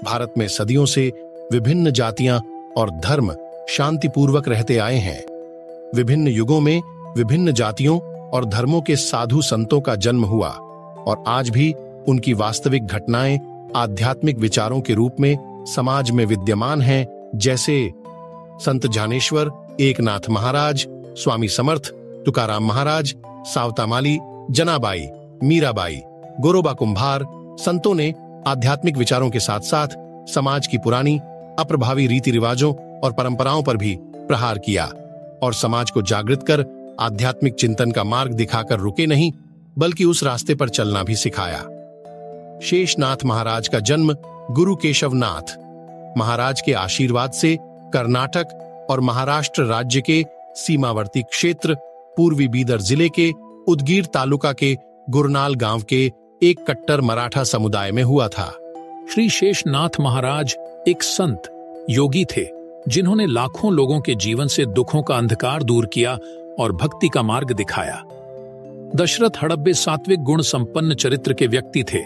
भारत में सदियों से विभिन्न जातियां और धर्म शांतिपूर्वक रहते आए हैं। विभिन्न युगों में विभिन्न जातियों और धर्मों के साधु संतों का जन्म हुआ और आज भी उनकी वास्तविक घटनाएं आध्यात्मिक विचारों के रूप में समाज में विद्यमान हैं, जैसे संत ज्ञानेश्वर, एकनाथ महाराज, स्वामी समर्थ, तुकाराम महाराज, सावता माली, जनाबाई, मीराबाई, गोरोबा कुंभार। संतों ने आध्यात्मिक विचारों के साथ साथ समाज की पुरानी अप्रभावी रीति रिवाजों और परंपराओं पर भी प्रहार किया और समाज को जागृत कर आध्यात्मिक चिंतन का मार्ग दिखाकर रुके नहीं, बल्कि उस रास्ते पर चलना भी सिखाया। शेषनाथ महाराज का जन्म गुरु केशवनाथ महाराज के आशीर्वाद से कर्नाटक और महाराष्ट्र राज्य के सीमावर्ती क्षेत्र पूर्वी बीदर जिले के उदगीर तालुका के गुरनाल गांव के एक कट्टर मराठा समुदाय में हुआ था। श्री शेषनाथ महाराज एक संत योगी थे जिन्होंने लाखों लोगों के जीवन से दुखों का अंधकार दूर किया और भक्ति का मार्ग दिखाया। दशरथ हड़ब्बे सात्विक गुण संपन्न चरित्र के व्यक्ति थे,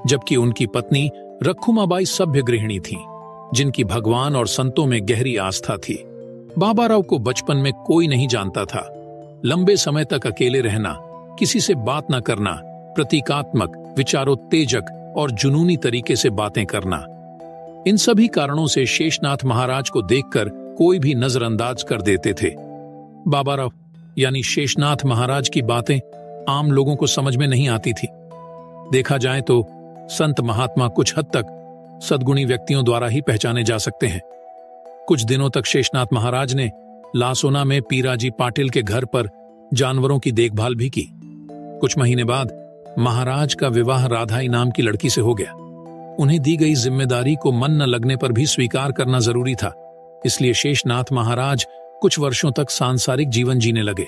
जबकि उनकी पत्नी रखुमाबाई सभ्य गृहिणी थीं, जिनकी भगवान और संतों में गहरी आस्था थी। बाबाराव को बचपन में कोई नहीं जानता था। लंबे समय तक अकेले रहना, किसी से बात न करना, प्रतीकात्मक, विचारोत्तेजक और जुनूनी तरीके से बातें करना, इन सभी कारणों से शेषनाथ महाराज को देखकर कोई भी नजरअंदाज कर देते थे। बाबाराव यानी शेषनाथ महाराज की बातें आम लोगों को समझ में नहीं आती थी। देखा जाए तो संत महात्मा कुछ हद तक सद्गुणी व्यक्तियों द्वारा ही पहचाने जा सकते हैं। कुछ दिनों तक शेषनाथ महाराज ने लासोना में पीराजी पाटिल के घर पर जानवरों की देखभाल भी की। कुछ महीने बाद महाराज का विवाह राधाई नाम की लड़की से हो गया। उन्हें दी गई जिम्मेदारी को मन न लगने पर भी स्वीकार करना जरूरी था, इसलिए शेषनाथ महाराज कुछ वर्षों तक सांसारिक जीवन जीने लगे।